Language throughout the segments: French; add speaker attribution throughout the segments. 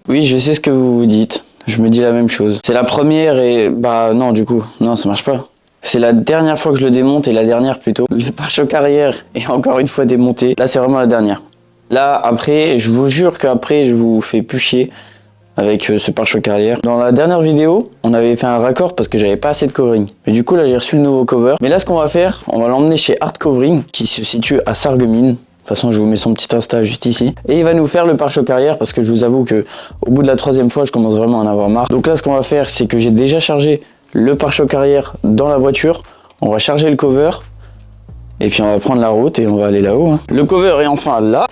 Speaker 1: Oui, je sais ce que vous vous dites. Je me dis la même chose. C'est la première et... Bah non, du coup. Non, ça marche pas. C'est la dernière fois que je le démonte et la dernière plutôt. Le pare-choc arrière est encore une fois démonté. Là, c'est vraiment la dernière. Là, après, je vous jure qu'après, je vous fais plus chier avec ce pare-choc arrière. Dans la dernière vidéo, on avait fait un raccord parce que j'avais pas assez de covering. Mais du coup, là, j'ai reçu le nouveau cover. Mais là, ce qu'on va faire, on va l'emmener chez Art Covering, qui se situe à Sarreguemines. De toute façon, je vous mets son petit Insta juste ici. Et il va nous faire le pare-choc arrière parce que je vous avoue que au bout de la 3e fois, je commence vraiment à en avoir marre. Donc là, ce qu'on va faire, c'est que j'ai déjà chargé le pare-choc arrière dans la voiture. On va charger le cover. Et puis on va prendre la route et on va aller là-haut. Hein. Le cover est enfin là.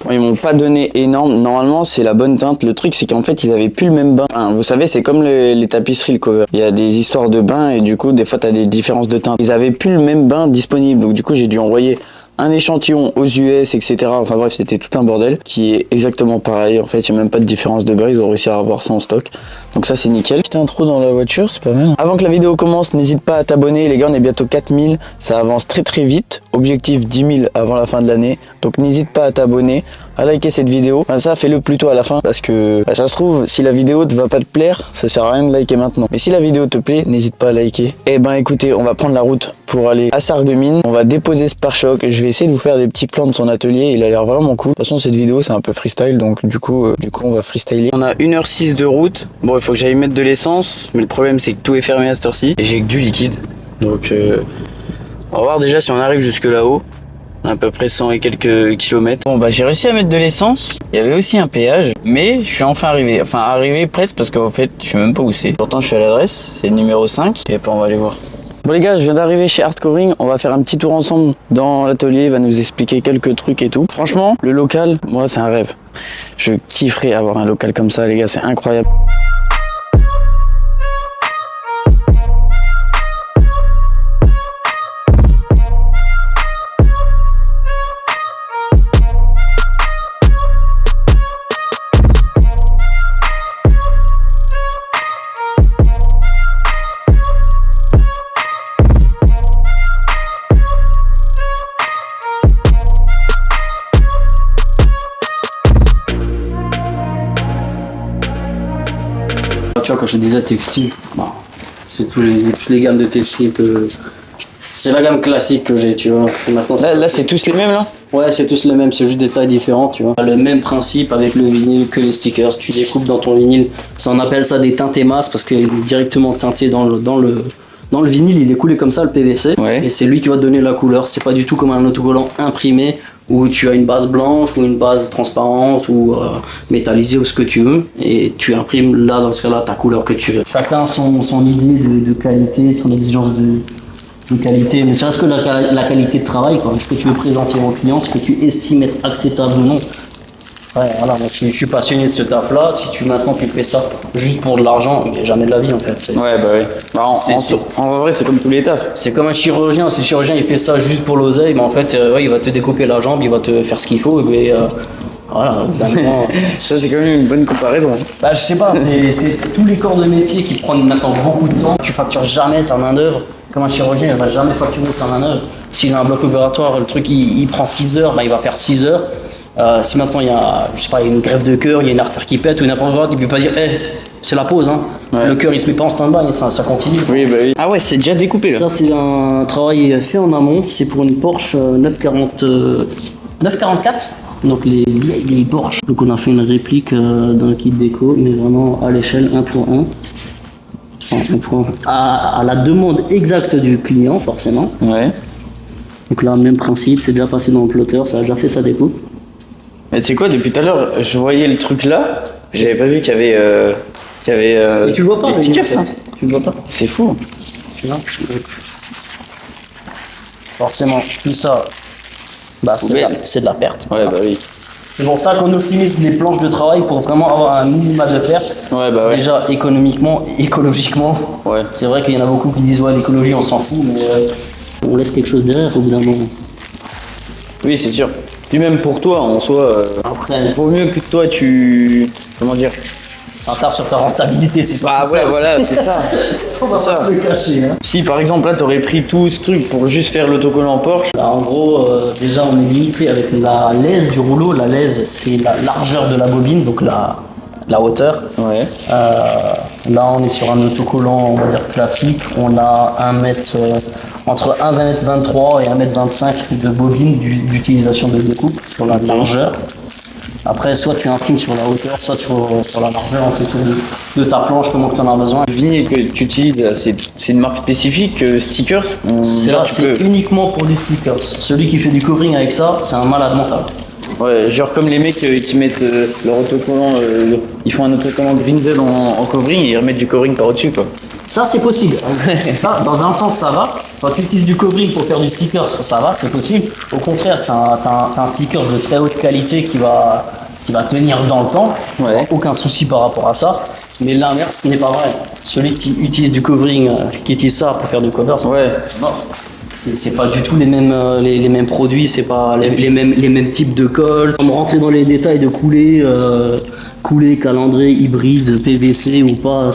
Speaker 1: Bon, ils m'ont pas donné énorme. Normalement, c'est la bonne teinte. Le truc, c'est qu'en fait, ils avaient plus le même bain. Enfin, vous savez, c'est comme les tapisseries, le cover. Il y a des histoires de bain et du coup, des fois, t'as des différences de teinte. Ils avaient plus le même bain disponible. Donc du coup, j'ai dû envoyer un échantillon aux US, etc. Enfin bref, c'était tout un bordel qui est exactement pareil. En fait, il n'y a même pas de différence de bain. Ils ont réussi à avoir ça en stock. Donc ça, c'est nickel. Petit intro dans la voiture, c'est pas mal. Avant que la vidéo commence, n'hésite pas à t'abonner. Les gars, on est bientôt 4000. Ça avance très très vite. Objectif 10 000 avant la fin de l'année. Donc n'hésite pas à t'abonner, à liker cette vidéo. Enfin, ça, fais-le plutôt à la fin parce que ça se trouve, si la vidéo ne va pas te plaire, ça sert à rien de liker maintenant. Mais si la vidéo te plaît, n'hésite pas à liker. Et ben écoutez, on va prendre la route pour aller à Sarreguemines. On va déposer ce pare-choc. Je vais essayer de vous faire des petits plans de son atelier. Il a l'air vraiment cool. De toute façon, cette vidéo, c'est un peu freestyle. Donc du coup, on va freestyler. On a 1h06 de route. Bon, il faut que j'aille mettre de l'essence. Mais le problème, c'est que tout est fermé à cette heure-ci. Et j'ai que du liquide. Donc on va voir déjà si on arrive jusque là-haut. À peu près 100 et quelques kilomètres. Bon bah j'ai réussi à mettre de l'essence. Il y avait aussi un péage, mais je suis enfin arrivé. Enfin arrivé presque parce qu'en fait je sais même pas où c'est. Pourtant je suis à l'adresse, c'est le numéro 5. Et puis on va aller voir. Bon les gars, je viens d'arriver chez Art Covering. On va faire un petit tour ensemble dans l'atelier. Il va nous expliquer quelques trucs et tout. Franchement, le local, moi c'est un rêve. Je kifferais avoir un local comme ça les gars, c'est incroyable.
Speaker 2: Tu vois, quand je disais textile, bah, c'est toutes les gammes de textile que... C'est la gamme classique que j'ai, tu vois. Maintenant,
Speaker 1: Là c'est tous les mêmes là?
Speaker 2: Ouais, c'est tous les mêmes, c'est juste des tailles différentes, tu vois. Le même principe avec le vinyle que les stickers. Tu découpes dans ton vinyle. Ça, on appelle ça des teintes et masses parce qu'il est directement teinté dans le vinyle, il est coulé comme ça, le PVC.
Speaker 1: Ouais.
Speaker 2: Et c'est lui qui va te donner la couleur. C'est pas du tout comme un autocollant imprimé où tu as une base blanche ou une base transparente ou métallisée ou ce que tu veux. Et tu imprimes là, dans ce cas-là, ta couleur que tu veux. Chacun son idée de qualité, son exigence de qualité, mais c'est reste que la qualité de travail, quoi. Ce que tu veux présenter au client, ce que tu estimes être acceptable ou non. Ouais, voilà, moi, je suis passionné de ce taf-là. Si maintenant tu fais ça juste pour de l'argent, mais jamais de la vie en fait.
Speaker 1: Ouais, bah oui. Bah, en vrai, c'est comme tous les tafs.
Speaker 2: C'est comme un chirurgien. Si le chirurgien il fait ça juste pour l'oseille, mais en fait, ouais, il va te découper la jambe, il va te faire ce qu'il faut. Mais voilà,
Speaker 1: ça, c'est quand même une bonne comparaison.
Speaker 2: Bah, je sais pas, c'est tous les corps de métier qui prennent maintenant beaucoup de temps. Tu factures jamais ta main-d'œuvre. Comme un chirurgien, il va jamais facturer sa main-d'œuvre. S'il a un bloc opératoire, le truc il prend 6 heures, bah, il va faire 6 heures. Si maintenant il y a, je sais pas, une greffe de cœur, il y a une artère qui pète ou n'importe quoi, il ne peut pas dire hey, c'est la pause, hein. Ouais. Le cœur il se met pas en stand-by, ça continue.
Speaker 1: Oui, bah oui. Ah ouais, c'est déjà découpé là.
Speaker 2: Ça c'est un travail fait en amont, c'est pour une Porsche 944, donc les vieilles Porsche. Donc on a fait une réplique d'un kit déco, mais vraiment à l'échelle 1.1. Enfin, à la demande exacte du client forcément.
Speaker 1: Ouais.
Speaker 2: Donc là, même principe, c'est déjà passé dans le plotter, ça a déjà fait sa découpe.
Speaker 1: Mais tu sais quoi, depuis tout à l'heure, je voyais le truc là, j'avais pas vu qu'il y avait,
Speaker 2: Et tu le vois pas,
Speaker 1: des stickers, ça.
Speaker 2: Tu le vois pas.
Speaker 1: C'est fou.
Speaker 2: Tu vois. Forcément, tout ça, bah, c'est de la perte.
Speaker 1: Ouais, bah oui.
Speaker 2: C'est pour ça qu'on optimise les planches de travail pour vraiment avoir un minimum de perte.
Speaker 1: Ouais, bah ouais.
Speaker 2: Déjà économiquement, écologiquement. Ouais. C'est vrai qu'il y en a beaucoup qui disent ouais, l'écologie on s'en fout, mais on laisse quelque chose derrière au bout d'un moment.
Speaker 1: Oui, c'est sûr. Puis même pour toi, en soi,
Speaker 2: après,
Speaker 1: il vaut mieux que toi tu... Comment dire?
Speaker 2: un taf sur ta rentabilité, c'est pas
Speaker 1: Ah ouais, voilà, c'est ça.
Speaker 2: On va pas se le cacher. Hein.
Speaker 1: Si par exemple là t'aurais pris tout ce truc pour juste faire l'autocollant Porsche.
Speaker 2: Là, en gros, déjà on est limité avec la lèse du rouleau. La lèse, c'est la largeur de la bobine, donc la hauteur.
Speaker 1: Ouais.
Speaker 2: Là, on est sur un autocollant, on va dire classique. On a entre 1,23 m et 1,25 m de bobine d'utilisation de découpe sur la largeur. Après, soit tu imprimes sur la hauteur, soit sur la largeur en fonction de ta planche, comment tu en as besoin.
Speaker 1: Le vinyle que tu utilises, c'est une marque spécifique, Stickers
Speaker 2: C'est uniquement pour des stickers. Celui qui fait du covering avec ça, c'est un malade mental.
Speaker 1: Ouais, genre comme les mecs qui mettent leur autocollant, ils font un autocollant Greenzel en covering et ils remettent du covering par au-dessus quoi.
Speaker 2: Ça c'est possible. Ça, dans un sens ça va. Quand tu utilises du covering pour faire du sticker, ça va, c'est possible. Au contraire, t'as un sticker de très haute qualité qui va tenir dans le temps.
Speaker 1: Ouais.
Speaker 2: Aucun souci par rapport à ça. Mais l'inverse n'est pas vrai. Celui qui utilise du covering, qui utilise ça pour faire du cover, c'est mort. C'est pas du tout les mêmes produits, c'est pas les mêmes types de colle. Comme rentrer dans les détails de coulée, calandré, hybride, PVC ou pas,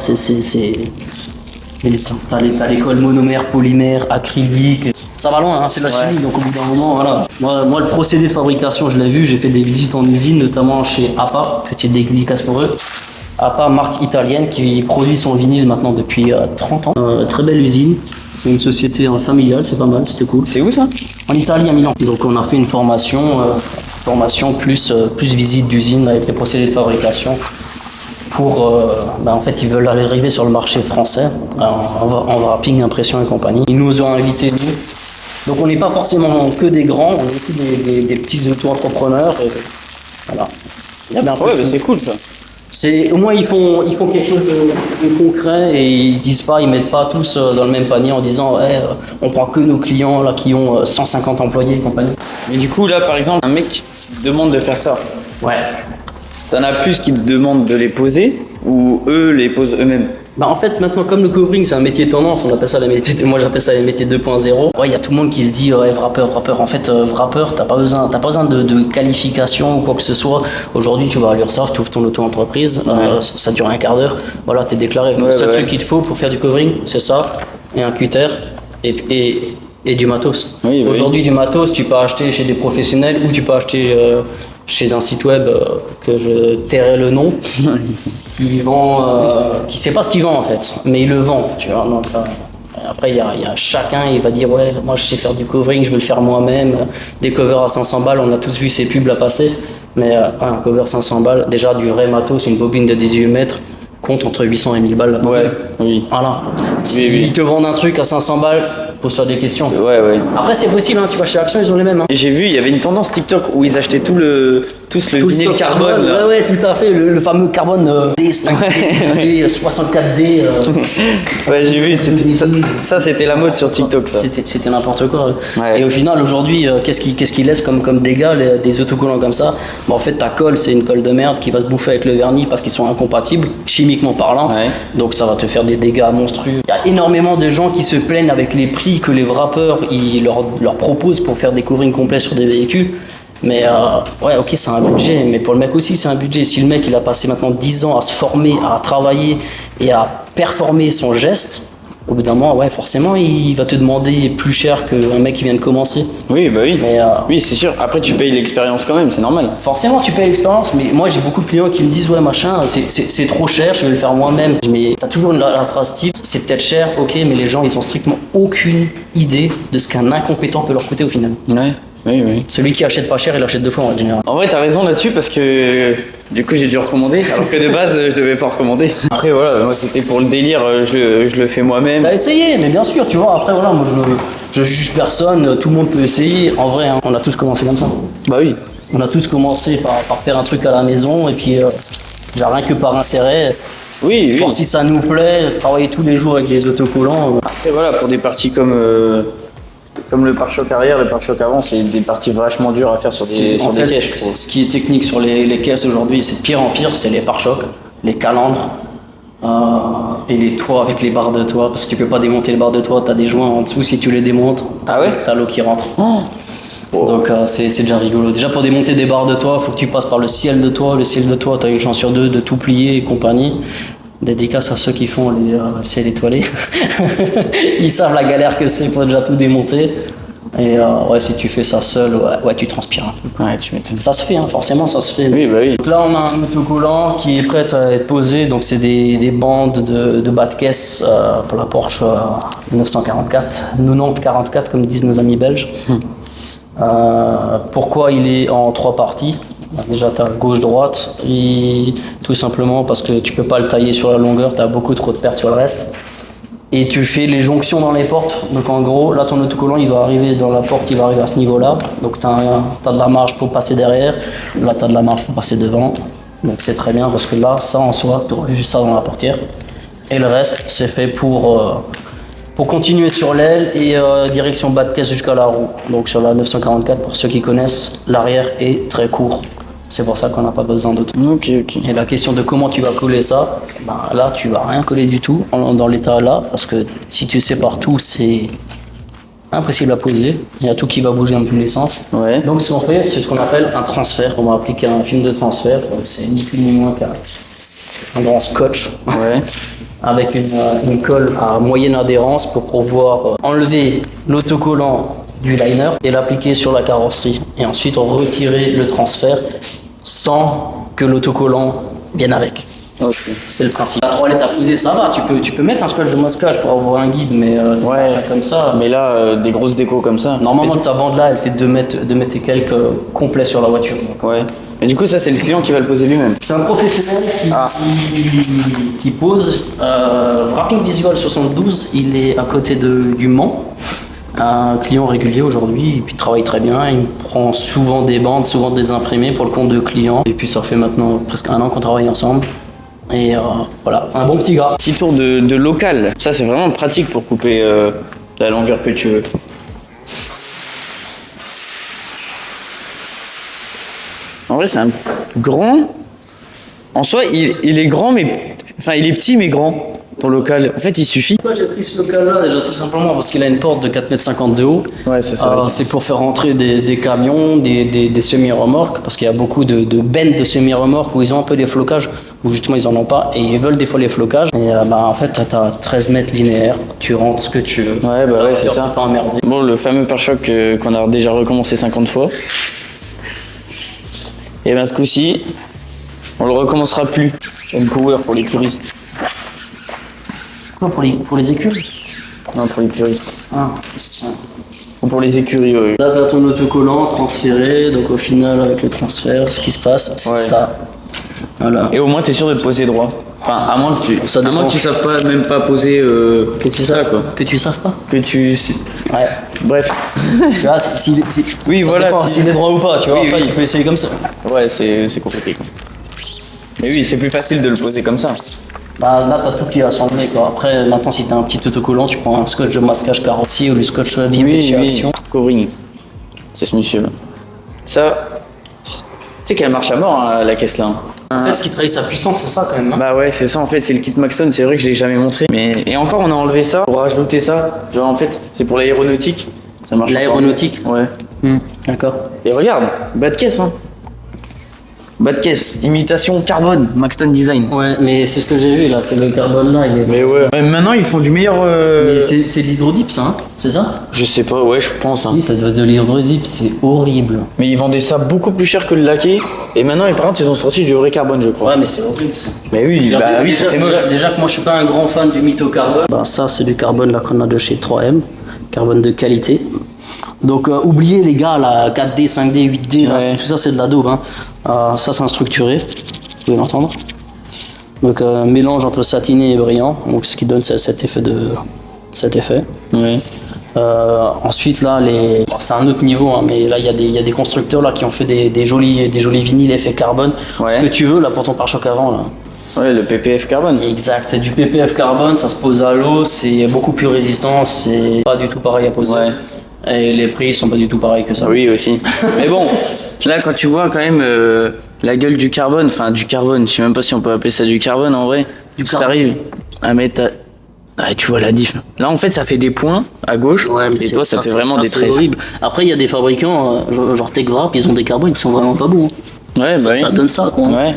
Speaker 2: t'as les colles monomères, polymères, acryliques. Ça va loin, hein, c'est de la chimie, donc au bout d'un moment, voilà. Moi, le procédé de fabrication, je l'ai vu, j'ai fait des visites en usine, notamment chez APA, petite dédicace pour eux. APA, marque italienne qui produit son vinyle maintenant depuis 30 ans. Très belle usine. C'est une société familiale, c'est pas mal, c'était cool.
Speaker 1: C'est où ça?
Speaker 2: En Italie, à Milan. Donc on a fait une formation plus visite d'usine avec les procédés de fabrication. En fait, ils veulent aller arriver sur le marché français en wrapping, impression et compagnie. Ils nous ont invités, nous. Donc on n'est pas forcément que des grands, on est aussi des petits auto-entrepreneurs. Voilà. Il y a bien
Speaker 1: C'est cool ça.
Speaker 2: Au moins ils font quelque chose de concret et ils mettent pas tous dans le même panier en disant on prend que nos clients là qui ont 150 employés et compagnie.
Speaker 1: Mais du coup là par exemple un mec te demande de faire ça.
Speaker 2: Ouais.
Speaker 1: T'en as plus qui te demandent de les poser ou eux les posent eux-mêmes?
Speaker 2: En fait maintenant comme le covering c'est un métier tendance, on appelle ça moi j'appelle ça les métiers 2.0. Il y a tout le monde qui se dit wrapper. En fait wrapper t'as pas besoin de qualification ou quoi que ce soit. Aujourd'hui tu vas à l'URSSAF, tu ouvres ton auto-entreprise, ça dure un quart d'heure, voilà t'es déclaré. Le seul truc qu'il te faut pour faire du covering c'est ça et un cutter et du matos. Aujourd'hui du matos tu peux acheter chez des professionnels ou tu peux acheter chez un site web que je tairai le nom qui sait pas ce qu'il vend en fait mais il le vend, tu vois. Donc, après il y a chacun, il va dire ouais moi je sais faire du covering, je vais le faire moi-même, des covers à 500 balles, on a tous vu ces pubs là passer, mais un cover 500 balles, déjà du vrai matos, une bobine de 18 mètres compte entre 800 et 1000 balles. Voilà. Ils te vendent un truc à 500 balles, pose-toi des questions. Après c'est possible, hein, tu vas chez Action, ils ont les mêmes. Hein.
Speaker 1: J'ai vu, il y avait une tendance TikTok où ils achetaient tous le vinyle carbone.
Speaker 2: Ouais, tout à fait, le fameux carbone D5D, 64D.
Speaker 1: Ouais, j'ai vu, ça c'était la mode sur TikTok. Ça.
Speaker 2: C'était n'importe quoi. Ouais. Et au final, aujourd'hui, qu'est-ce qu'ils laissent comme dégâts, des autocollants comme ça? En fait, ta colle, c'est une colle de merde qui va se bouffer avec le vernis parce qu'ils sont incompatibles, chimiquement parlant. Ouais. Donc ça va te faire des dégâts monstrueux. Il y a énormément de gens qui se plaignent avec les prix que les wrappers leur proposent pour faire des coverings complets sur des véhicules. Mais ok, c'est un budget, mais pour le mec aussi c'est un budget. Si le mec il a passé maintenant 10 ans à se former, à travailler et à performer son geste, au bout d'un moment, forcément il va te demander plus cher qu'un mec qui vient de commencer.
Speaker 1: Oui, oui. Mais, oui, c'est sûr. Après tu payes l'expérience quand même, c'est normal.
Speaker 2: Forcément tu payes l'expérience, mais moi j'ai beaucoup de clients qui me disent c'est trop cher, je vais le faire moi-même. Mais t'as toujours la phrase type, c'est peut-être cher, ok, mais les gens ils ont strictement aucune idée de ce qu'un incompétent peut leur coûter au final.
Speaker 1: Ouais. Oui.
Speaker 2: Celui qui achète pas cher, il achète 2 fois en général.
Speaker 1: En vrai, t'as raison là-dessus parce que du coup j'ai dû recommander, alors que de base je devais pas recommander. Après voilà, moi c'était pour le délire, je le fais moi-même.
Speaker 2: T'as essayé, mais bien sûr, tu vois. Après voilà, moi je juge personne, tout le monde peut essayer. En vrai, hein, on a tous commencé comme ça.
Speaker 1: Bah oui.
Speaker 2: On a tous commencé par faire un truc à la maison et puis genre rien que par intérêt.
Speaker 1: Oui.
Speaker 2: Voir si ça nous plaît, travailler tous les jours avec des autocollants.
Speaker 1: Après voilà, pour des parties comme le pare-choc arrière, le pare-choc avant, c'est des parties vachement dures à faire sur des caisses.
Speaker 2: Ce qui est technique sur les caisses aujourd'hui, c'est de pire en pire, c'est les pare-chocs, les calandres et les toits avec les barres de toit, parce que tu peux pas démonter les barres de toit, t'as des joints en dessous, si tu les démontes,
Speaker 1: ah ouais,
Speaker 2: t'as l'eau qui rentre. Donc c'est déjà rigolo. Déjà pour démonter des barres de toit, faut que tu passes par le ciel de toit. Le ciel de toit, t'as une chance sur deux de tout plier et compagnie. Dédicace à ceux qui font le ciel étoilé. Ils savent la galère que c'est pour déjà tout démonter. Et ouais, si tu fais ça seul, ouais, tu transpires un peu.
Speaker 1: Ouais, tu m'étonnes.
Speaker 2: Ça se fait, hein, forcément, ça se fait.
Speaker 1: Oui, bah oui.
Speaker 2: Donc là, on a un autocollant qui est prêt à être posé. Donc, c'est des bandes de bas de caisse pour la Porsche 944, 9044, comme disent nos amis belges. Pourquoi il est en 3 parties? Déjà, tu as gauche-droite, et tout simplement parce que tu peux pas le tailler sur la longueur, tu as beaucoup trop de pertes sur le reste. Et tu fais les jonctions dans les portes. Donc en gros, là ton autocollant il va arriver dans la porte, il va arriver à ce niveau-là. Donc tu as de la marge pour passer derrière, là tu as de la marge pour passer devant. Donc c'est très bien parce que là, ça en soi, tu auras juste ça dans la portière. Et le reste, c'est fait pour continuer sur l'aile et direction bas de caisse jusqu'à la roue. Donc sur la 944, pour ceux qui connaissent, l'arrière est très court. C'est pour ça qu'on n'a pas besoin d'autre.
Speaker 1: Ok.
Speaker 2: Et la question de comment tu vas coller ça, ben là tu vas rien coller du tout dans l'état là, parce que si tu sépares tout, c'est impossible à poser. Il y a tout qui va bouger dans tous les sens.
Speaker 1: Ouais.
Speaker 2: Donc ce qu'on fait, c'est ce qu'on appelle un transfert. On va appliquer un film de transfert. Donc, c'est ni plus ni moins qu'un grand scotch.
Speaker 1: Ouais.
Speaker 2: Avec une colle à moyenne adhérence pour pouvoir enlever l'autocollant du liner et l'appliquer sur la carrosserie. Et ensuite retirer le transfert sans que l'autocollant vienne avec.
Speaker 1: Ok.
Speaker 2: C'est le principe. À 3 lettres à poser, ça va. Tu peux mettre un scotch de masquage pour avoir un guide, mais
Speaker 1: Ouais.
Speaker 2: comme ça.
Speaker 1: Mais là, des grosses décos comme ça.
Speaker 2: Normalement, ta bande là, elle fait 2 mètres et quelques complets sur la voiture.
Speaker 1: Ouais. Mais du coup, ça, c'est le client qui va le poser lui-même.
Speaker 2: C'est un professionnel qui pose. Wrapping Visual 72, il est à côté du Mans. Un client régulier aujourd'hui, et puis il travaille très bien. Il prend souvent des bandes, souvent des imprimés pour le compte de clients. Et puis ça fait maintenant presque 1 an qu'on travaille ensemble. Et voilà, un bon petit gars.
Speaker 1: Petit tour de local. Ça, c'est vraiment pratique pour couper la longueur que tu veux. En vrai, c'est un grand. En soi, il est grand, mais. Enfin, il est petit, mais grand. Ton local. En fait, il suffit.
Speaker 2: Pourquoi j'ai pris ce local-là? Déjà, tout simplement parce qu'il a une porte de 4,50 m de haut.
Speaker 1: Ouais, c'est ça.
Speaker 2: C'est pour faire rentrer des camions, des semi-remorques, parce qu'il y a beaucoup de bennes de semi-remorques où ils ont un peu des flocages, où justement ils en ont pas, et ils veulent des fois les flocages. Et en fait, tu as 13 mètres linéaires, tu rentres ce que tu veux.
Speaker 1: Ouais, bah ouais, c'est ça.
Speaker 2: Pas emmerder.
Speaker 1: Bon, le fameux pare-choc qu'on a déjà recommencé 50 fois. Et ben ce coup-ci, on le recommencera plus. M-Power pour les puristes.
Speaker 2: Quoi, pour les écuries?
Speaker 1: Non, pour les puristes.
Speaker 2: Ah.
Speaker 1: Ou pour les écuries, ouais.
Speaker 2: Là, tu as ton autocollant transféré, donc au final, avec le transfert, ce qui se passe, c'est
Speaker 1: Ouais.
Speaker 2: ça. Voilà.
Speaker 1: Et au moins, t'es sûr de te poser droit. Enfin, à moins que tu,
Speaker 2: Ça dépend.
Speaker 1: à moins que tu saves pas, même pas poser
Speaker 2: Que tu
Speaker 1: ça,
Speaker 2: saves
Speaker 1: quoi.
Speaker 2: Que tu saves pas.
Speaker 1: Que tu.
Speaker 2: Ouais.
Speaker 1: Bref.
Speaker 2: Tu vois,
Speaker 1: Oui,
Speaker 2: ça
Speaker 1: voilà,
Speaker 2: dépend
Speaker 1: si-
Speaker 2: s'il est droit ou pas, tu vois.
Speaker 1: Oui,
Speaker 2: Après,
Speaker 1: oui.
Speaker 2: tu peux essayer comme ça.
Speaker 1: Ouais, c'est compliqué, quoi. Mais oui, c'est plus facile de le poser comme ça.
Speaker 2: Bah, là, t'as tout qui est assemblé, quoi. Après, maintenant, si t'as un petit autocollant, tu prends un scotch de masquage carrossier ou le scotch vibré chez Action.
Speaker 1: Covering. C'est ce monsieur-là. Ça. Tu sais qu'elle marche à mort, hein, la caisse là. Hein.
Speaker 2: En fait, ce qui trahit sa puissance, c'est ça, quand même. Hein.
Speaker 1: Bah ouais, c'est ça en fait, c'est le kit Maxton, c'est vrai que je l'ai jamais montré. Mais et encore on a enlevé ça pour rajouter ça. Genre en fait, c'est pour l'aéronautique. Ça marche.
Speaker 2: L'aéronautique.
Speaker 1: encore. Ouais.
Speaker 2: D'accord.
Speaker 1: Et regarde, bas de caisse hein. Bas de caisse, imitation carbone, Maxton Design.
Speaker 2: Ouais, mais c'est ce que j'ai vu, là. C'est le carbone, là. Il est...
Speaker 1: Mais ouais. Maintenant ils font du meilleur.
Speaker 2: Mais c'est de l'hydrodip, ça, hein. C'est ça?
Speaker 1: Je sais pas, ouais, je pense. Hein.
Speaker 2: Oui, ça doit être de l'hydrodip, c'est horrible.
Speaker 1: Mais ils vendaient ça beaucoup plus cher que le laqué. Et maintenant, par contre, ils ont sorti du vrai carbone, je crois.
Speaker 2: Ouais, mais c'est horrible, ça.
Speaker 1: Mais oui,
Speaker 2: Déjà,
Speaker 1: bah oui, c'est très moche.
Speaker 2: déjà que moi je suis pas un grand fan du mytho carbone. Bah, ça c'est du carbone là qu'on a de chez 3M, carbone de qualité. Donc oubliez les gars là, 4D, 5D, 8D, là,
Speaker 1: Ouais.
Speaker 2: tout ça c'est de la daube. Hein. Ça c'est un structuré, vous pouvez l'entendre. Donc mélange entre satiné et brillant, donc ce qui donne cet effet.
Speaker 1: Ouais.
Speaker 2: Ensuite là, bon, c'est un autre niveau, hein, mais là il y a des constructeurs là qui ont fait des jolis vinyles effet carbone.
Speaker 1: Ouais.
Speaker 2: Ce que tu veux là pour ton pare-choc avant là.
Speaker 1: Ouais, le PPF carbone.
Speaker 2: Exact, c'est du PPF carbone, ça se pose à l'eau, c'est beaucoup plus résistant, c'est pas du tout pareil à poser.
Speaker 1: Ouais.
Speaker 2: Et les prix sont pas du tout pareils que ça.
Speaker 1: Oui, aussi. Mais bon, là, quand tu vois quand même la gueule du carbone, je sais même pas si on peut appeler ça du carbone en vrai.
Speaker 2: Du
Speaker 1: Si
Speaker 2: carbone.
Speaker 1: t'arrives à mettre Ah, tu vois la diff. Là, en fait, ça fait des points à gauche.
Speaker 2: Ouais, mais
Speaker 1: et toi, ça fait vraiment des
Speaker 2: c'est
Speaker 1: tresses.
Speaker 2: horrible. Après, il y a des fabricants, genre Techwrap, ils ont des carbones, ils sont vraiment pas bons.
Speaker 1: Ouais, bah
Speaker 2: Ça
Speaker 1: oui.
Speaker 2: donne ça, quoi.
Speaker 1: Ouais.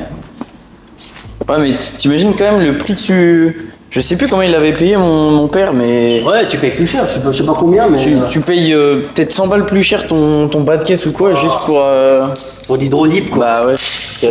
Speaker 1: Ouais, mais t'imagines quand même le prix que tu... Je sais plus comment il l'avait payé mon père, mais...
Speaker 2: Ouais, tu payes plus cher, je sais pas combien, mais.
Speaker 1: Tu payes peut-être 100 balles plus cher ton bas de caisse ou quoi, juste pour...
Speaker 2: Pour l'hydrodip, quoi.
Speaker 1: Bah ouais.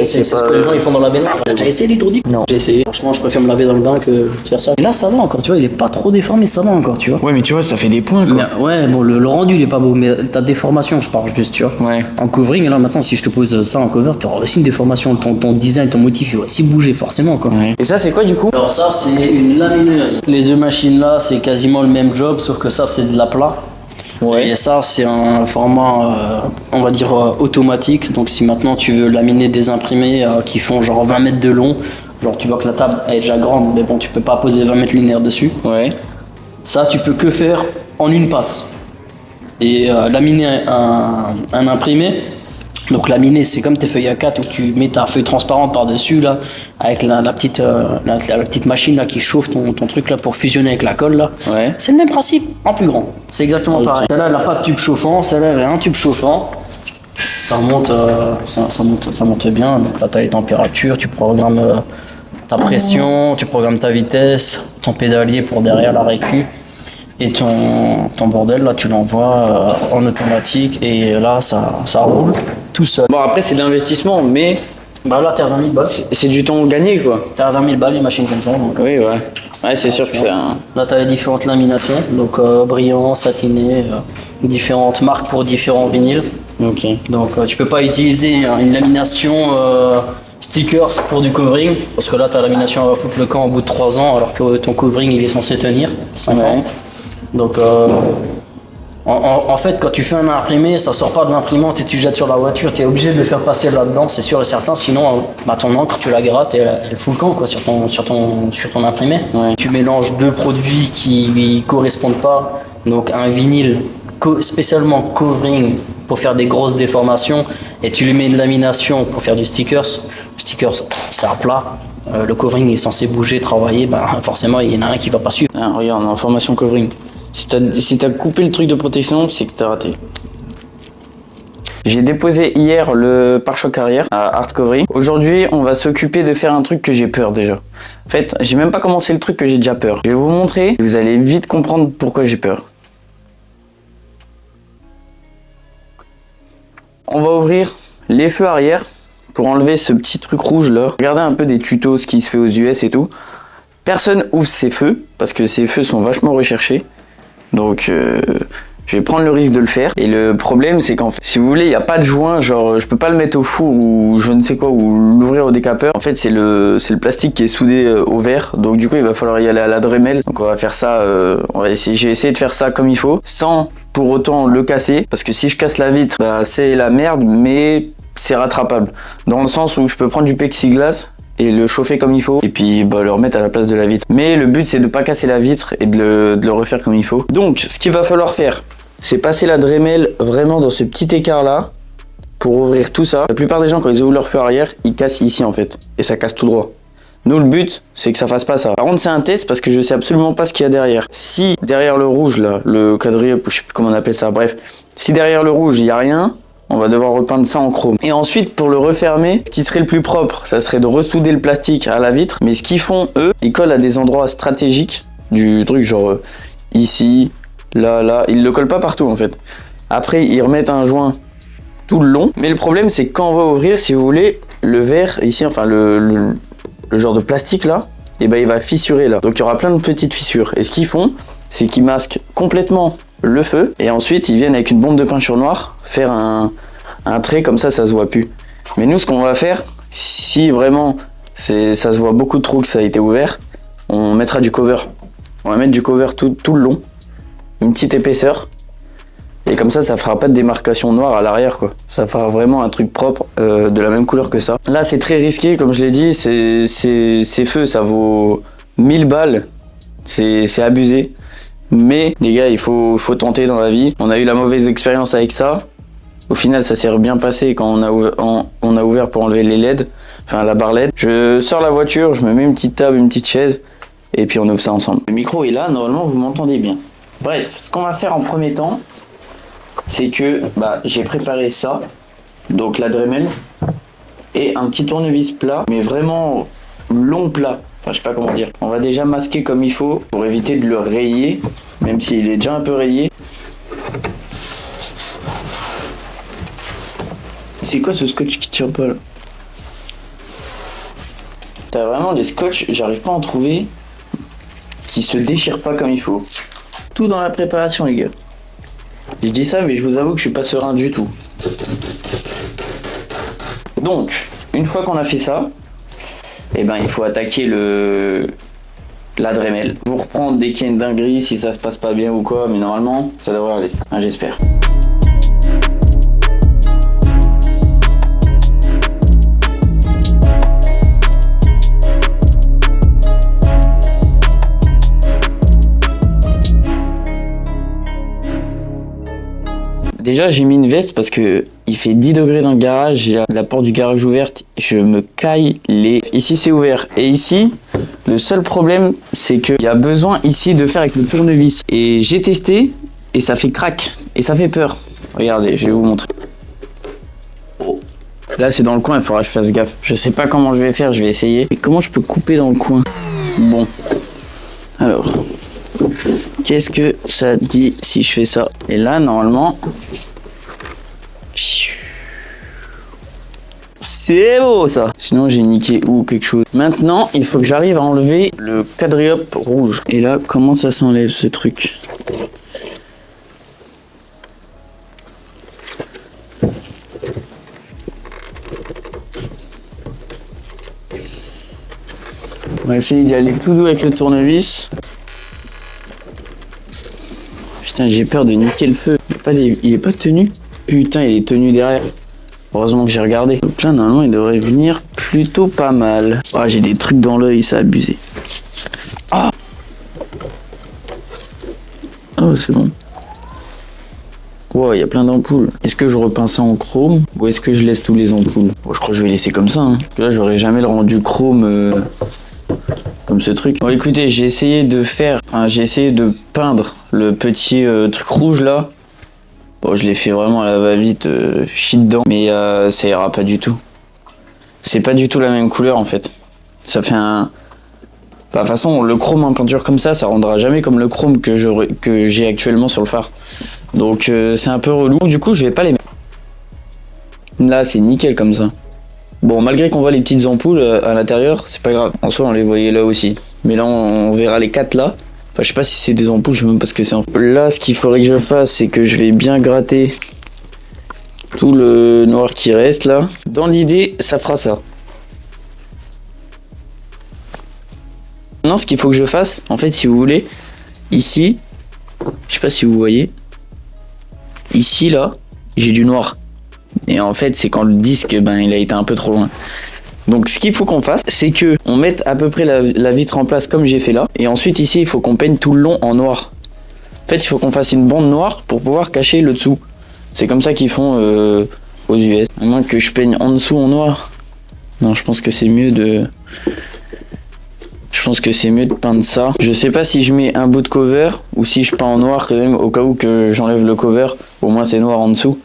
Speaker 2: C'est ce que les gens ils font dans la baignoire. T'as déjà essayé l'hydrodip?
Speaker 1: Non.
Speaker 2: J'ai essayé. Franchement, je préfère me laver dans le bain que de faire ça. Et là, ça va encore, tu vois, il est pas trop déformé, ça va encore, tu vois.
Speaker 1: Ouais, mais tu vois, ça fait des points, quoi.
Speaker 2: Mais, ouais, bon, le rendu il est pas beau, mais ta déformation, je parle juste, tu vois.
Speaker 1: Ouais.
Speaker 2: En covering, là maintenant, si je te pose ça en cover, tu auras aussi une déformation. Ton design, ton motif, il va aussi bouger, forcément, quoi.
Speaker 1: Ouais. Et ça, c'est quoi, du coup?
Speaker 2: Alors, ça, c'est une lamineuse. Les deux machines là, c'est quasiment le même job, sauf que ça, c'est de l'aplat.
Speaker 1: Ouais.
Speaker 2: Et ça, c'est un format, on va dire, automatique. Donc, si maintenant tu veux laminer des imprimés qui font genre 20 mètres de long, genre tu vois que la table elle est déjà grande, mais bon, tu peux pas poser 20 mètres linéaires dessus.
Speaker 1: Ouais.
Speaker 2: Ça, tu peux que faire en une passe. Et laminer un imprimé, donc laminer, c'est comme tes feuilles A4 où tu mets ta feuille transparente par-dessus, là, avec la petite machine là, qui chauffe ton truc là, pour fusionner avec la colle. Là.
Speaker 1: Ouais.
Speaker 2: C'est le même principe, en plus grand. C'est exactement pareil. Celle-là, elle n'a pas de tube chauffant, celle-là, elle a un tube chauffant. Ça monte, ça monte bien. Donc là, tu as les températures, tu programmes ta pression, tu programmes ta vitesse, ton pédalier pour derrière la récup. Et ton bordel, là, tu l'envoies en automatique et là, ça roule tout seul.
Speaker 1: Bon, après, c'est de l'investissement, mais
Speaker 2: Bah là, t'es à 20 000 balles.
Speaker 1: c'est du temps gagné, quoi.
Speaker 2: T'es à 20 000 balles, les machines comme ça. Donc.
Speaker 1: Oui, ouais. Ouais, c'est sûr que c'est un...
Speaker 2: Là, t'as les différentes laminations, donc brillant, satiné, différentes marques pour différents vinyles.
Speaker 1: Ok.
Speaker 2: Donc tu peux pas utiliser une lamination stickers pour du covering, parce que là, ta lamination elle va foutre le camp au bout de 3 ans, alors que ton covering il est censé tenir 5 ans.
Speaker 1: Ouais.
Speaker 2: Donc en fait, quand tu fais un imprimé, ça sort pas de l'imprimante et tu jettes sur la voiture, tu es obligé de le faire passer là-dedans, c'est sûr et certain, sinon bah, ton encre, tu la grattes et elle fout le camp quoi, sur ton imprimé.
Speaker 1: Ouais.
Speaker 2: Tu mélanges deux produits qui correspondent pas, donc un vinyle spécialement covering pour faire des grosses déformations et tu lui mets une lamination pour faire du stickers. Le stickers, c'est à plat. Le covering est censé bouger, travailler, ben forcément il y en a un qui va pas suivre.
Speaker 1: Ah, regarde, en formation covering. Si t'as coupé le truc de protection, c'est que t'as raté. J'ai déposé hier le pare-choc arrière à Hard Covering. Aujourd'hui, on va s'occuper de faire un truc que j'ai peur déjà. En fait, j'ai même pas commencé le truc que j'ai déjà peur. Je vais vous montrer, vous allez vite comprendre pourquoi j'ai peur. On va ouvrir les feux arrière pour enlever ce petit truc rouge là. Regardez un peu des tutos, ce qui se fait aux US et tout. Personne ouvre ces feux parce que ces feux sont vachement recherchés. Donc je vais prendre le risque de le faire. Et le problème c'est qu'en fait, si vous voulez, il n'y a pas de joint, genre je peux pas le mettre au four ou je ne sais quoi, ou l'ouvrir au décapeur. En fait c'est le plastique qui est soudé au verre. Donc du coup il va falloir y aller à la Dremel. Donc on va faire ça, j'ai essayé de faire ça comme il faut, sans pour autant le casser. Parce que si je casse la vitre, bah, c'est la merde, mais c'est rattrapable. Dans le sens où je peux prendre du plexiglas et le chauffer comme il faut et puis bah, le remettre à la place de la vitre. Mais le but c'est de pas casser la vitre et de le refaire comme il faut. Donc ce qu'il va falloir faire, c'est passer la Dremel vraiment dans ce petit écart là pour ouvrir tout ça. La plupart des gens quand ils ouvrent leur feu arrière, ils cassent ici en fait et ça casse tout droit. Nous le but c'est que ça fasse pas ça. Par contre c'est un test parce que je sais absolument pas ce qu'il y a derrière. Si derrière le rouge là, le quadrille, je sais plus comment on appelle ça, bref. Si derrière le rouge il y a rien, on va devoir repeindre ça en chrome. Et ensuite, pour le refermer, ce qui serait le plus propre, ça serait de ressouder le plastique à la vitre. Mais ce qu'ils font, eux, ils collent à des endroits stratégiques du truc, genre ici, là. Ils le collent pas partout, en fait. Après, ils remettent un joint tout le long. Mais le problème, c'est que quand on va ouvrir, si vous voulez, le verre, ici, enfin, le genre de plastique, là, et ben, il va fissurer, là. Donc, il y aura plein de petites fissures. Et ce qu'ils font, c'est qu'ils masquent complètement le feu et ensuite ils viennent avec une bombe de peinture noire faire un trait comme ça se voit plus. Mais nous ce qu'on va faire, si vraiment ça se voit beaucoup trop que ça a été ouvert, on mettra du cover. On va mettre du cover tout le long, une petite épaisseur et comme ça fera pas de démarcation noire à l'arrière quoi. Ça fera vraiment un truc propre de la même couleur que ça. Là c'est très risqué comme je l'ai dit, ces feux ça vaut 1000 balles, c'est abusé. Mais les gars, il faut tenter dans la vie. On a eu la mauvaise expérience avec ça. Au final, ça s'est bien passé quand on a ouvert pour enlever les LED, enfin la barre LED. Je sors la voiture, je me mets une petite table, une petite chaise et puis on ouvre ça ensemble. Le micro est là, normalement vous m'entendez bien. Bref, ce qu'on va faire en premier temps, c'est que j'ai préparé ça, donc la Dremel, et un petit tournevis plat, mais vraiment long plat. Enfin, je sais pas comment dire. On va déjà masquer comme il faut pour éviter de le rayer, même s'il est déjà un peu rayé. C'est quoi ce scotch qui tient pas là? T'as vraiment des scotch, j'arrive pas à en trouver, qui se déchirent pas comme il faut. Tout dans la préparation, les gars. Je dis ça, mais je vous avoue que je suis pas serein du tout. Donc, une fois qu'on a fait ça, il faut attaquer la Dremel. Je vous reprends dès qu'il y a une dinguerie, si ça se passe pas bien ou quoi, mais normalement, ça devrait aller. Hein, j'espère. Déjà j'ai mis une veste parce que il fait 10 degrés dans le garage, j'ai la porte du garage ouverte, je me caille les... Ici c'est ouvert et ici le seul problème c'est qu'il y a besoin ici de faire avec le tournevis. Et j'ai testé et ça fait crack et ça fait peur. Regardez, je vais vous montrer. Là c'est dans le coin, il faudra que je fasse gaffe. Je sais pas comment je vais faire, je vais essayer. Et comment je peux couper dans le coin? Bon, alors... Qu'est-ce que ça dit si je fais ça? Et là, normalement... C'est beau, ça! Sinon, j'ai niqué ou quelque chose. Maintenant, il faut que j'arrive à enlever le quadriope rouge. Et là, comment ça s'enlève, ce truc? On va essayer d'y aller tout doux avec le tournevis. Putain, j'ai peur de niquer le feu. Il est pas tenu. Putain, il est tenu derrière. Heureusement que j'ai regardé. Donc là, normalement, il devrait venir plutôt pas mal. Ah, j'ai des trucs dans l'œil, ça a abusé. Ah, oh, c'est bon. Wow, il y a plein d'ampoules. Est-ce que je repeins ça en chrome ou est-ce que je laisse tous les ampoules? Bon, je crois que je vais laisser comme ça. Hein. Là, j'aurais jamais le rendu chrome comme ce truc. Bon, écoutez, j'ai essayé de peindre le petit truc rouge là. Bon, je l'ai fait vraiment à la va-vite, chie dedans, mais ça ira pas du tout. C'est pas du tout la même couleur en fait. Ça fait un... de toute façon, le chrome en peinture comme ça rendra jamais comme le chrome que j'ai actuellement sur le phare. Donc c'est un peu relou, du coup je vais pas les mettre. Là c'est nickel comme ça. Bon, malgré qu'on voit les petites ampoules à l'intérieur, c'est pas grave. En soi on les voyait là aussi. Mais là on verra les 4 là. Enfin, je sais pas si c'est des ampoules, je sais même pas ce que c'est. Là, ce qu'il faudrait que je fasse, c'est que je vais bien gratter tout le noir qui reste là. Dans l'idée, ça fera ça. Maintenant, ce qu'il faut que je fasse, en fait, si vous voulez, ici, je sais pas si vous voyez, ici là, j'ai du noir. Et en fait, c'est quand le disque, il a été un peu trop loin. Donc ce qu'il faut qu'on fasse, c'est que on mette à peu près la vitre en place comme j'ai fait là. Et ensuite ici, il faut qu'on peigne tout le long en noir. En fait, il faut qu'on fasse une bande noire pour pouvoir cacher le dessous. C'est comme ça qu'ils font aux US. À moins que je peigne en dessous en noir. Non, je pense que c'est mieux de... peindre ça. Je sais pas si je mets un bout de cover ou si je peins en noir quand même au cas où que j'enlève le cover. Au moins c'est noir en dessous.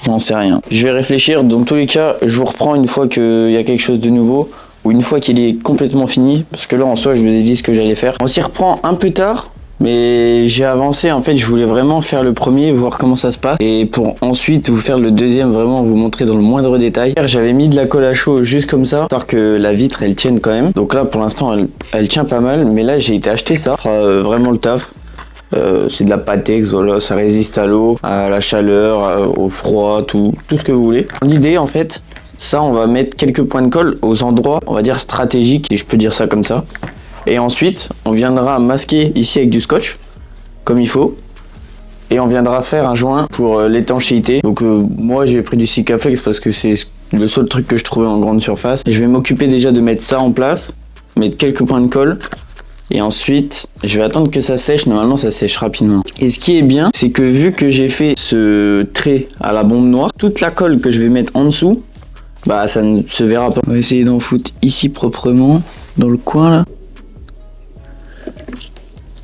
Speaker 1: J'en sais rien. Je vais réfléchir. Dans tous les cas, je vous reprends une fois qu'il y a quelque chose de nouveau ou une fois qu'il est complètement fini. Parce que là, en soi, je vous ai dit ce que j'allais faire. On s'y reprend un peu tard. Mais j'ai avancé, en fait, je voulais vraiment faire le premier, voir comment ça se passe. Et pour ensuite vous faire le deuxième, vraiment vous montrer dans le moindre détail. J'avais mis de la colle à chaud juste comme ça, histoire que la vitre, elle tienne quand même. Donc là, pour l'instant, elle tient pas mal. Mais là, j'ai été acheter ça. Vraiment le taf. C'est de la Patex, voilà, ça résiste à l'eau, à la chaleur, au froid, tout ce que vous voulez. L'idée en fait, ça on va mettre quelques points de colle aux endroits, on va dire stratégiques, et je peux dire ça comme ça. Et ensuite, on viendra masquer ici avec du scotch, comme il faut. Et on viendra faire un joint pour l'étanchéité. Donc moi j'ai pris du Sikaflex parce que c'est le seul truc que je trouvais en grande surface. Et je vais m'occuper déjà de mettre ça en place, mettre quelques points de colle. Et ensuite, je vais attendre que ça sèche. Normalement, ça sèche rapidement. Et ce qui est bien, c'est que vu que j'ai fait ce trait à la bombe noire, toute la colle que je vais mettre en dessous, bah ça ne se verra pas. On va essayer d'en foutre ici proprement, dans le coin là.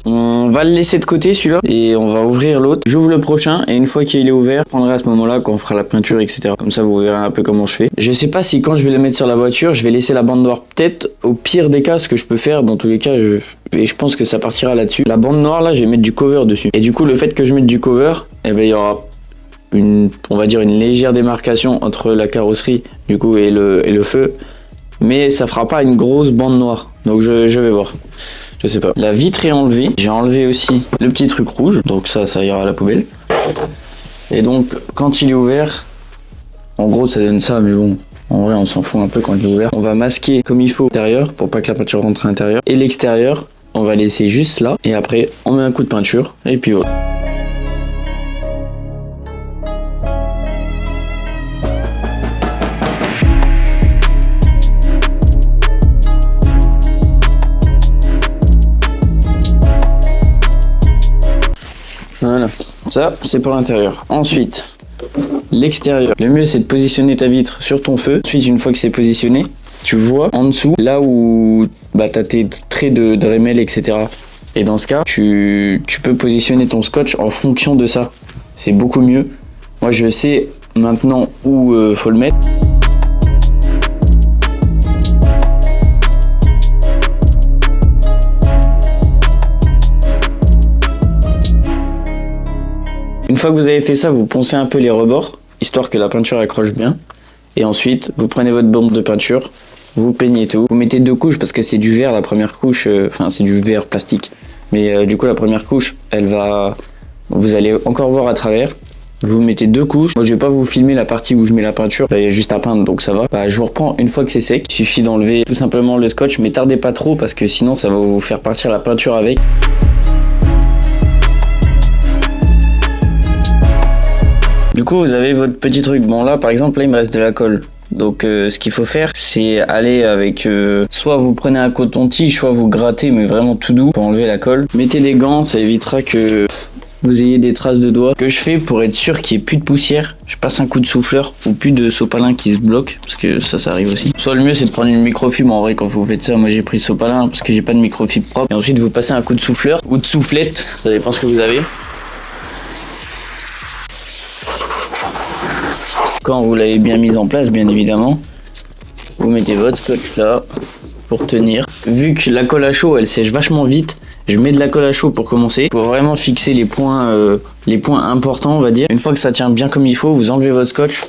Speaker 1: On va le laisser de côté celui-là et on va ouvrir l'autre. J'ouvre le prochain et une fois qu'il est ouvert, je prendrai à ce moment-là quand on fera la peinture, etc. Comme ça vous verrez un peu comment je fais. Je sais pas si quand je vais le mettre sur la voiture, je vais laisser la bande noire. Peut-être au pire des cas, ce que je peux faire, dans tous les cas, et je pense que ça partira là-dessus. La bande noire là, je vais mettre du cover dessus. Et du coup, le fait que je mette du cover, eh ben, il y aura on va dire une légère démarcation entre la carrosserie du coup et le feu. Mais ça fera pas une grosse bande noire. Donc je vais voir. Je sais pas. La vitre est enlevée. J'ai enlevé aussi le petit truc rouge. Donc ça ira à la poubelle. Et donc, quand il est ouvert, en gros, ça donne ça. Mais bon, en vrai, on s'en fout un peu quand il est ouvert. On va masquer comme il faut l'intérieur pour pas que la peinture rentre à l'intérieur. Et l'extérieur, on va laisser juste là. Et après, on met un coup de peinture. Et puis voilà. Voilà, ça c'est pour l'intérieur. Ensuite, l'extérieur. Le mieux c'est de positionner ta vitre sur ton feu. Ensuite, une fois que c'est positionné, tu vois en dessous, là où bah, tu as tes traits de Dremel, etc. Et dans ce cas, tu peux positionner ton scotch en fonction de ça. C'est beaucoup mieux. Moi je sais maintenant où faut le mettre. Une fois que vous avez fait ça, vous poncez un peu les rebords, histoire que la peinture accroche bien. Et ensuite, vous prenez votre bombe de peinture, vous peignez tout. Vous mettez 2 couches parce que c'est du verre, la première couche, enfin c'est du verre plastique. Mais du coup, la première couche, vous allez encore voir à travers. Vous mettez 2 couches. Moi, je vais pas vous filmer la partie où je mets la peinture. Là, il y a juste à peindre, donc ça va. Bah, je vous reprends une fois que c'est sec. Il suffit d'enlever tout simplement le scotch, mais tardez pas trop parce que sinon, ça va vous faire partir la peinture avec. Du coup, vous avez votre petit truc. Bon, là, par exemple, là, il me reste de la colle. Donc, ce qu'il faut faire, c'est aller avec... soit vous prenez un coton-tige, soit vous grattez, mais vraiment tout doux pour enlever la colle. Mettez des gants, ça évitera que vous ayez des traces de doigts. Ce que je fais pour être sûr qu'il n'y ait plus de poussière, je passe un coup de souffleur ou plus de sopalin qui se bloque, parce que ça arrive aussi. Soit le mieux, c'est de prendre une microfibre. En vrai, quand vous faites ça, moi, j'ai pris sopalin parce que j'ai pas de microfibre propre. Et ensuite, vous passez un coup de souffleur ou de soufflette, ça dépend ce que vous avez. Quand vous l'avez bien mise en place, bien évidemment, vous mettez votre scotch là pour tenir. Vu que la colle à chaud, elle sèche vachement vite, je mets de la colle à chaud pour commencer, pour vraiment fixer les points importants, on va dire. Une fois que ça tient bien comme il faut, vous enlevez votre scotch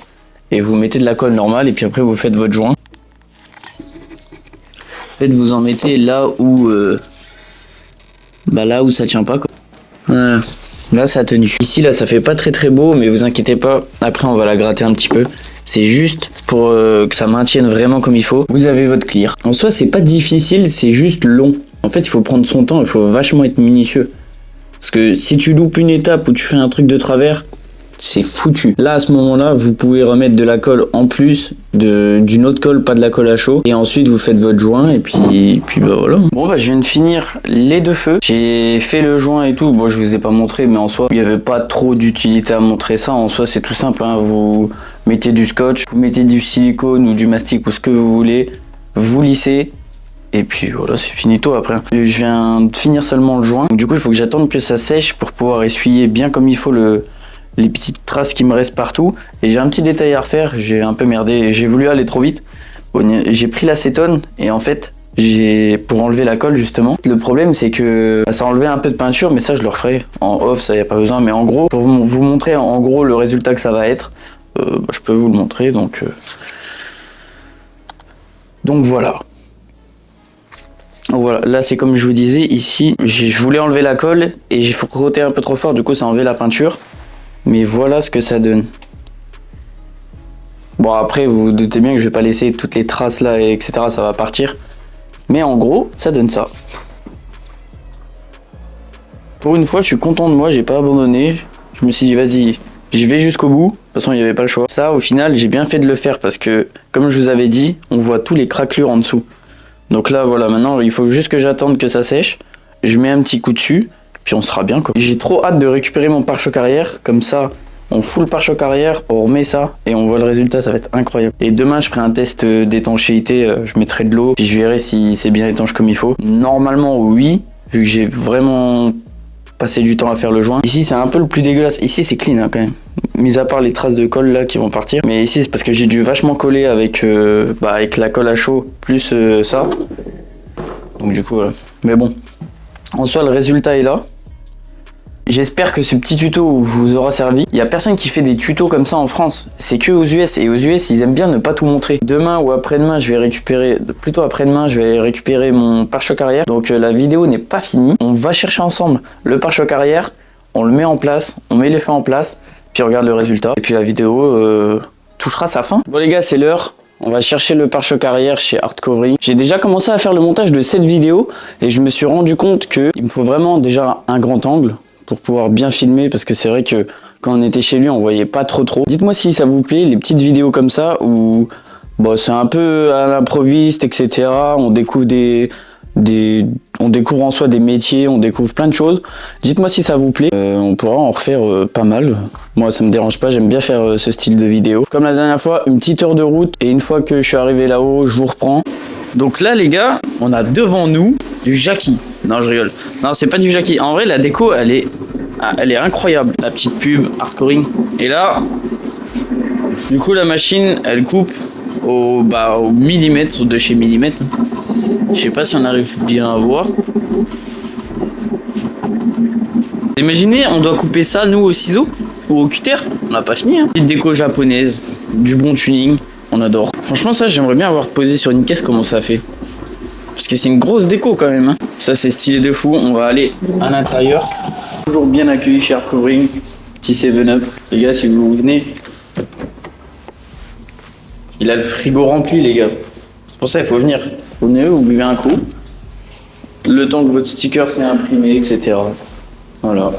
Speaker 1: et vous mettez de la colle normale et puis après vous faites votre joint. En fait, vous en mettez là où ça tient pas, quoi. Voilà. Là, ça a tenu. Ici, là, ça fait pas très beau, mais vous inquiétez pas. Après, on va la gratter un petit peu. C'est juste pour que ça maintienne vraiment comme il faut. Vous avez votre clear. En soi, c'est pas difficile, c'est juste long. En fait, il faut prendre son temps, il faut vachement être minutieux. Parce que si tu loupes une étape ou tu fais un truc de travers, c'est foutu. Là, à ce moment-là, vous pouvez remettre de la colle en plus d'une autre colle, pas de la colle à chaud. Et ensuite, vous faites votre joint et puis bah voilà. Bon, bah je viens de finir les 2 feux. J'ai fait le joint et tout. Bon, je vous ai pas montré, mais en soi, il n'y avait pas trop d'utilité à montrer ça. En soi, c'est tout simple, hein. Vous mettez du scotch, vous mettez du silicone ou du mastic ou ce que vous voulez. Vous lissez. Et puis voilà, c'est finito après. Je viens de finir seulement le joint. Donc, du coup, il faut que j'attende que ça sèche pour pouvoir essuyer bien comme il faut les petites traces qui me restent partout. Et j'ai un petit détail à refaire, j'ai un peu merdé, j'ai voulu aller trop vite. J'ai pris l'acétone et en fait, pour enlever la colle justement. Le problème c'est que ça a enlevé un peu de peinture, mais ça je le referai en off, ça y a pas besoin. Mais en gros, pour vous montrer en gros le résultat que ça va être, je peux vous le montrer. Donc voilà. Voilà, là c'est comme je vous disais, ici je voulais enlever la colle et j'ai frotté un peu trop fort, du coup ça a enlevé la peinture. Mais voilà ce que ça donne. Bon, après vous vous doutez bien que je vais pas laisser toutes les traces là, etc. Ça va partir. Mais en gros, ça donne ça. Pour une fois, je suis content de moi, j'ai pas abandonné. Je me suis dit vas-y, j'y vais jusqu'au bout. De toute façon, il n'y avait pas le choix. Ça, au final, j'ai bien fait de le faire parce que, comme je vous avais dit, on voit tous les craquelures en dessous. Donc là, voilà, maintenant, il faut juste que j'attende que ça sèche. Je mets un petit coup dessus. Puis on sera bien, quoi. J'ai trop hâte de récupérer mon pare-choc arrière, comme ça on fout le pare-choc arrière, on remet ça et on voit le résultat, ça va être incroyable. Et demain je ferai un test d'étanchéité, je mettrai de l'eau, puis je verrai si c'est bien étanche comme il faut. Normalement oui, vu que j'ai vraiment passé du temps à faire le joint. Ici c'est un peu le plus dégueulasse, ici c'est clean hein, quand même. Mis à part les traces de colle là qui vont partir. Mais ici c'est parce que j'ai dû vachement coller avec la colle à chaud plus ça. Donc du coup voilà. Mais bon, en soi le résultat est là. J'espère que ce petit tuto vous aura servi. Il n'y a personne qui fait des tutos comme ça en France. C'est que aux US. Et aux US, ils aiment bien ne pas tout montrer. Demain ou après-demain, plutôt après-demain, je vais récupérer mon pare-choc arrière. Donc la vidéo n'est pas finie. On va chercher ensemble le pare-choc arrière. On le met en place. On met les fins en place. Puis on regarde le résultat. Et puis la vidéo touchera sa fin. Bon les gars, c'est l'heure. On va chercher le pare-choc arrière chez Hardcovering. J'ai déjà commencé à faire le montage de cette vidéo. Et je me suis rendu compte qu'il me faut vraiment déjà un grand angle pour pouvoir bien filmer, parce que c'est vrai que quand on était chez lui on voyait pas trop. Dites-moi si ça vous plaît, les petites vidéos comme ça où bon, c'est un peu à l'improviste, etc. On découvre on découvre en soi des métiers, on découvre plein de choses. Dites-moi si ça vous plaît, on pourra en refaire pas mal. Moi ça me dérange pas, j'aime bien faire ce style de vidéo. Comme la dernière fois, une petite heure de route, et une fois que je suis arrivé là-haut, je vous reprends. Donc là les gars, on a devant nous du Jackie. Non je rigole. Non c'est pas du Jackie. En vrai la déco elle est incroyable. La petite pub Hardcovering. Et là, du coup la machine elle coupe au millimètre de chez Millimètre. Je sais pas si on arrive bien à voir. Imaginez on doit couper ça nous au ciseau ou au cutter. On n'a pas fini hein. Petite déco japonaise, du bon tuning. On adore. Franchement ça j'aimerais bien avoir posé sur une caisse comment ça fait. Parce que c'est une grosse déco quand même hein. Ça c'est stylé de fou. On va aller à l'intérieur. Toujours bien accueilli chez Hardcovering. Petit 7-up. Les gars si vous venez. Il a le frigo rempli les gars. C'est pour ça il faut venir. Vous venez, vous buvez un coup. Le temps que votre sticker s'est imprimé, etc. Voilà.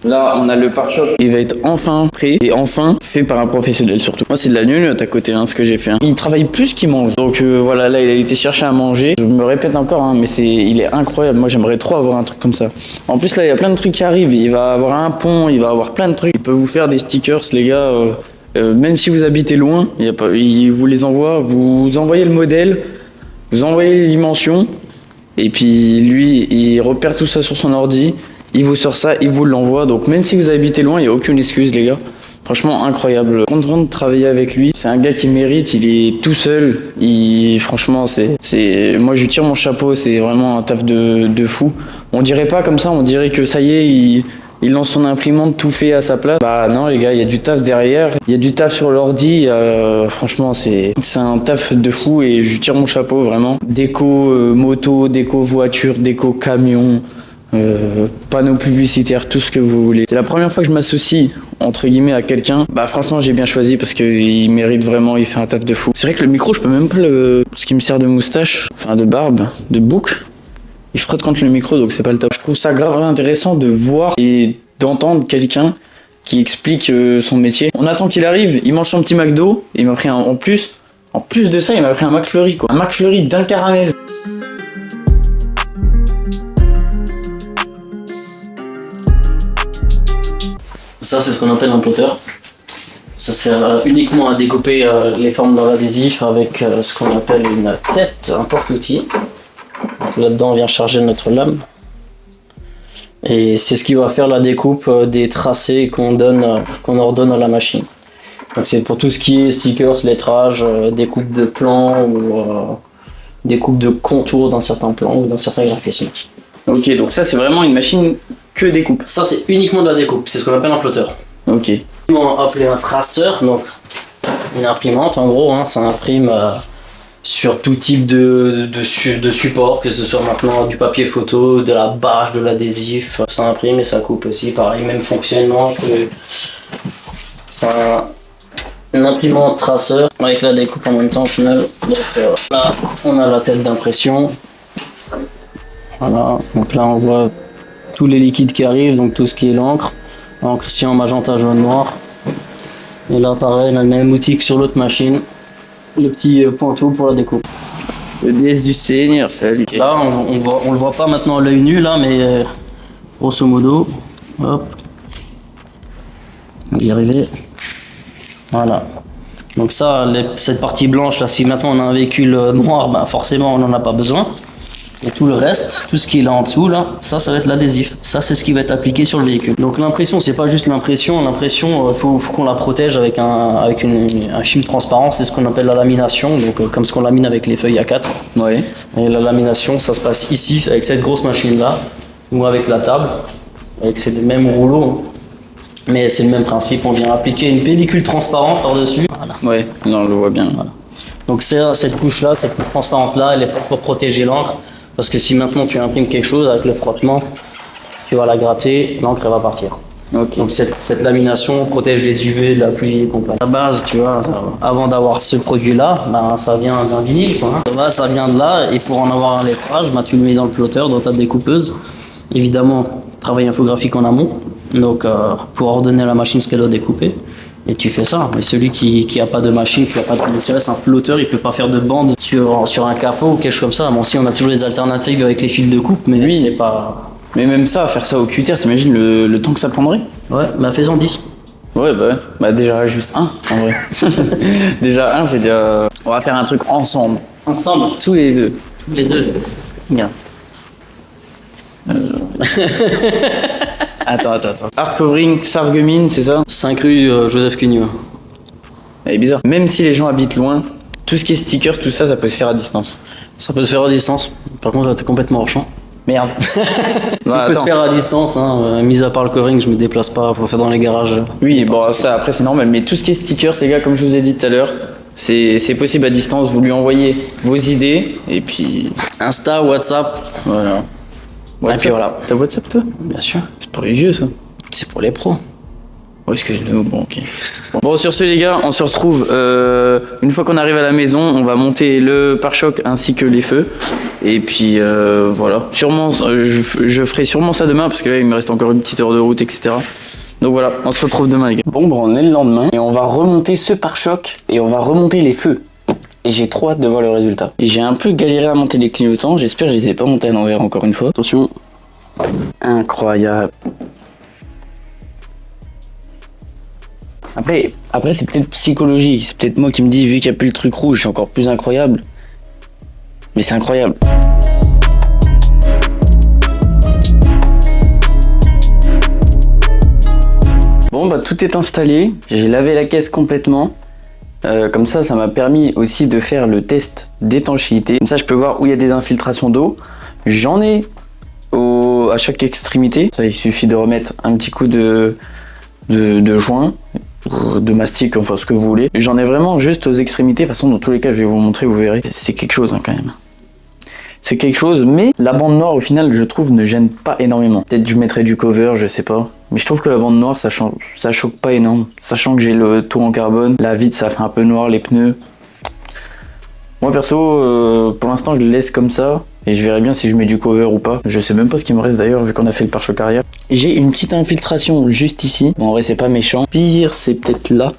Speaker 1: Là, on a le pare-choc. Il va être enfin prêt et enfin fait par un professionnel surtout. Moi, c'est de la gnognotte à côté, hein, ce que j'ai fait. Hein. Il travaille plus qu'il mange. Donc voilà, là, il a été chercher à manger. Je me répète encore, hein, mais il est incroyable. Moi, j'aimerais trop avoir un truc comme ça. En plus, là, il y a plein de trucs qui arrivent. Il va avoir un pont, il va avoir plein de trucs. Il peut vous faire des stickers, les gars. Même si vous habitez loin, il vous les envoie. Vous envoyez le modèle, vous envoyez les dimensions. Et puis, lui, il repère tout ça sur son ordi. Il vous sort ça, il vous l'envoie. Donc même si vous habitez loin, il n'y a aucune excuse les gars. Franchement incroyable. Content de travailler avec lui. C'est un gars qui mérite, il est tout seul. Franchement, moi je lui tire mon chapeau, c'est vraiment un taf de fou. On dirait pas comme ça, on dirait que ça y est, il lance son imprimante tout fait à sa place. Bah non les gars, il y a du taf derrière. Il y a du taf sur l'ordi. Franchement, c'est un taf de fou et je lui tire mon chapeau vraiment. Déco moto, déco voiture, déco camion. Panneaux publicitaires, tout ce que vous voulez. C'est la première fois que je m'associe entre guillemets à quelqu'un. Bah franchement j'ai bien choisi parce qu'il mérite vraiment, il fait un taf de fou. C'est vrai que le micro je peux même pas ce qui me sert de moustache, enfin de barbe, de bouc. Il frotte contre le micro donc c'est pas le top. Je trouve ça grave intéressant de voir et d'entendre quelqu'un qui explique son métier. On attend qu'il arrive, il mange son petit McDo, et il m'a pris en plus de ça il m'a pris un McFlurry quoi. Un McFlurry d'un caramel.
Speaker 2: Ça, c'est ce qu'on appelle un plotter. Ça sert uniquement à découper les formes dans l'adhésif avec ce qu'on appelle une tête, un porte-outil. Là-dedans, on vient charger notre lame. Et c'est ce qui va faire la découpe des tracés qu'on ordonne à la machine. Donc c'est pour tout ce qui est stickers, lettrage, découpe de plans ou découpe de contours d'un certain plan ou d'un certain graphisme.
Speaker 1: Ok, donc ça c'est vraiment une machine que découpe.
Speaker 2: Ça c'est uniquement de la découpe, c'est ce qu'on appelle un plotter.
Speaker 1: Ok.
Speaker 2: On va appeler un traceur, donc une imprimante en gros, hein, ça imprime sur tout type de support, que ce soit maintenant du papier photo, de la bâche, de l'adhésif. Ça imprime et ça coupe aussi, pareil, même fonctionnement que ça. Un imprimante traceur avec la découpe en même temps au final. Donc là on a la tête d'impression. Voilà, donc là on voit tous les liquides qui arrivent, donc tout ce qui est l'encre cyan, magenta, jaune, noir. Et là pareil, on a le même outil que sur l'autre machine, le petit pointeau pour la découpe.
Speaker 1: Le DS du Seigneur, salut.
Speaker 2: Là on le voit pas maintenant à l'œil nu là, mais grosso modo, hop. On va y arriver. Voilà. Donc ça, cette partie blanche là, si maintenant on a un véhicule noir, ben forcément on n'en a pas besoin. Et tout le reste, tout ce qui est là en dessous là, ça va être l'adhésif. Ça c'est ce qui va être appliqué sur le véhicule. Donc l'impression, c'est pas juste l'impression. L'impression, faut qu'on la protège avec un film transparent. C'est ce qu'on appelle la lamination. Donc comme ce qu'on lamine avec les feuilles A4.
Speaker 1: Ouais.
Speaker 2: Et la lamination, ça se passe ici avec cette grosse machine là, ou avec la table, avec ces mêmes rouleaux. Mais c'est le même principe, on vient appliquer une pellicule transparente par-dessus. Voilà.
Speaker 1: Ouais, non, je le vois bien.
Speaker 2: Voilà. Donc cette couche transparente là, elle est faite pour protéger l'encre. Parce que si maintenant tu imprimes quelque chose avec le frottement, tu vas la gratter, l'encre elle va partir.
Speaker 1: Okay.
Speaker 2: Donc cette lamination protège les UV de la pluie et compagnie. À la base, tu vois, avant d'avoir ce produit-là, ben, ça vient d'un vinyle, quoi. À la base, ça vient de là, et pour en avoir un lettrage, ben, tu le mets dans le plotter, dans ta découpeuse. Évidemment, travail infographique en amont. Donc, pour ordonner à la machine ce qu'elle doit découper. Et tu fais ça. Mais celui qui a pas de machine, qui a pas de c'est un plotter, il peut pas faire de bande sur un capot ou quelque chose comme ça. Bon, si on a toujours des alternatives avec les fils de coupe, mais
Speaker 1: oui.
Speaker 2: C'est pas.
Speaker 1: Mais même ça, faire ça au cutter, t'imagines le temps que ça prendrait?
Speaker 2: Ouais, bah fais-en 10.
Speaker 1: Ouais, bah déjà juste un, en vrai. Déjà un, c'est déjà. On va faire un truc ensemble.
Speaker 2: Ensemble.
Speaker 1: Tous les deux.
Speaker 2: Tous les deux.
Speaker 1: Bien. Attends. Hardcovering, Sarreguemines, c'est ça?
Speaker 2: 5 rue Joseph Cugnot.
Speaker 1: C'est bizarre. Même si les gens habitent loin, tout ce qui est sticker, tout ça, ça peut se faire à distance.
Speaker 2: Ça peut se faire à distance. Par contre, là, t'es complètement hors champ.
Speaker 1: Merde.
Speaker 2: Tout peut se faire à distance, hein. Mis à part le covering, je me déplace pas pour faire dans les garages.
Speaker 1: Oui, bon, ça après c'est normal. Mais tout ce qui est stickers, les gars, comme je vous ai dit tout à l'heure, c'est possible à distance. Vous lui envoyez vos idées et puis.
Speaker 2: Insta, WhatsApp.
Speaker 1: Voilà.
Speaker 2: Et puis voilà.
Speaker 1: T'as WhatsApp toi?
Speaker 2: Bien sûr.
Speaker 1: C'est pour les vieux ça.
Speaker 2: C'est pour les pros.
Speaker 1: Ouais, excusez-le, bon, ok. Bon, sur ce, les gars, on se retrouve une fois qu'on arrive à la maison. On va monter le pare-choc ainsi que les feux. Et puis, voilà. Sûrement, je ferai sûrement ça demain parce que là, il me reste encore une petite heure de route, etc. Donc voilà, on se retrouve demain, les gars. Bon, on est le lendemain et on va remonter ce pare-choc et on va remonter les feux. Et j'ai trop hâte de voir le résultat. Et j'ai un peu galéré à monter les clignotants. J'espère que je les ai pas montés à l'envers encore une fois. Attention. Incroyable. Après c'est peut-être psychologique, c'est peut-être moi qui me dis, vu qu'il n'y a plus le truc rouge, c'est encore plus incroyable. Mais c'est incroyable. Bon, bah tout est installé, j'ai lavé la caisse complètement. Comme ça m'a permis aussi de faire le test d'étanchéité. Comme ça, je peux voir où il y a des infiltrations d'eau. J'en ai à chaque extrémité. Ça, il suffit de remettre un petit coup de joint, de mastic, enfin ce que vous voulez. J'en ai vraiment juste aux extrémités. De toute façon, dans tous les cas, je vais vous montrer, vous verrez. C'est quelque chose hein, quand même. C'est quelque chose, mais la bande noire, au final, je trouve, ne gêne pas énormément. Peut-être je mettrai du cover, je sais pas. Mais je trouve que la bande noire, ça choque pas énorme. Sachant que j'ai le tour en carbone, la vitre, ça fait un peu noir, les pneus. Moi, perso, pour l'instant, je le laisse comme ça. Et je verrai bien si je mets du cover ou pas. Je sais même pas ce qu'il me reste d'ailleurs, vu qu'on a fait le pare-choc arrière. Et j'ai une petite infiltration juste ici. Bon, en vrai, c'est pas méchant. Pire, c'est peut-être là.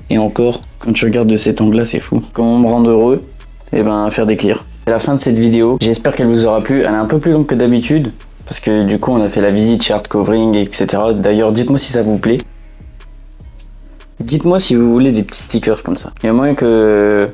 Speaker 1: Et encore, quand tu regardes de cet angle-là, c'est fou. Comment me rendre heureux? Eh ben, faire des clears. C'est la fin de cette vidéo. J'espère qu'elle vous aura plu. Elle est un peu plus longue que d'habitude. Parce que du coup, on a fait la visite chez Hardcovering, etc. D'ailleurs, dites-moi si ça vous plaît. Dites-moi si vous voulez des petits stickers comme ça. Il y a moyen que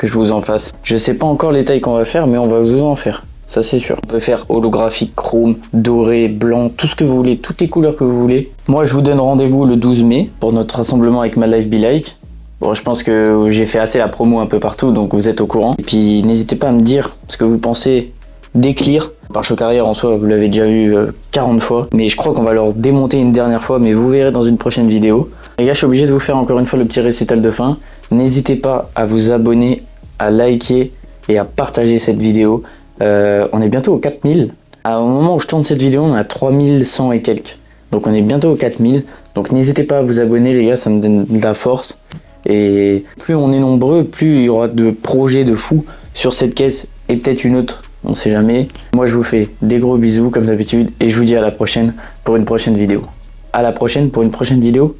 Speaker 1: je vous en fasse. Je sais pas encore les tailles qu'on va faire, mais on va vous en faire. Ça, c'est sûr. On peut faire holographique, chrome, doré, blanc, tout ce que vous voulez, toutes les couleurs que vous voulez. Moi, je vous donne rendez-vous le 12 mai pour notre rassemblement avec My Life Be Like. Bon, je pense que j'ai fait assez la promo un peu partout, donc vous êtes au courant. Et puis, n'hésitez pas à me dire ce que vous pensez des clears. Le pare-choc arrière en soi, vous l'avez déjà vu 40 fois. Mais je crois qu'on va leur démonter une dernière fois, mais vous verrez dans une prochaine vidéo. Les gars, je suis obligé de vous faire encore une fois le petit récital de fin. N'hésitez pas à vous abonner, à liker et à partager cette vidéo. On est bientôt aux 4000. Au moment où je tourne cette vidéo, on est à 3100 et quelques. Donc on est bientôt aux 4000. Donc n'hésitez pas à vous abonner, les gars, ça me donne de la force. Et plus on est nombreux, plus il y aura de projets de fous sur cette caisse et peut-être une autre, on sait jamais. Moi je vous fais des gros bisous comme d'habitude et je vous dis à la prochaine pour une prochaine vidéo. À la prochaine pour une prochaine vidéo.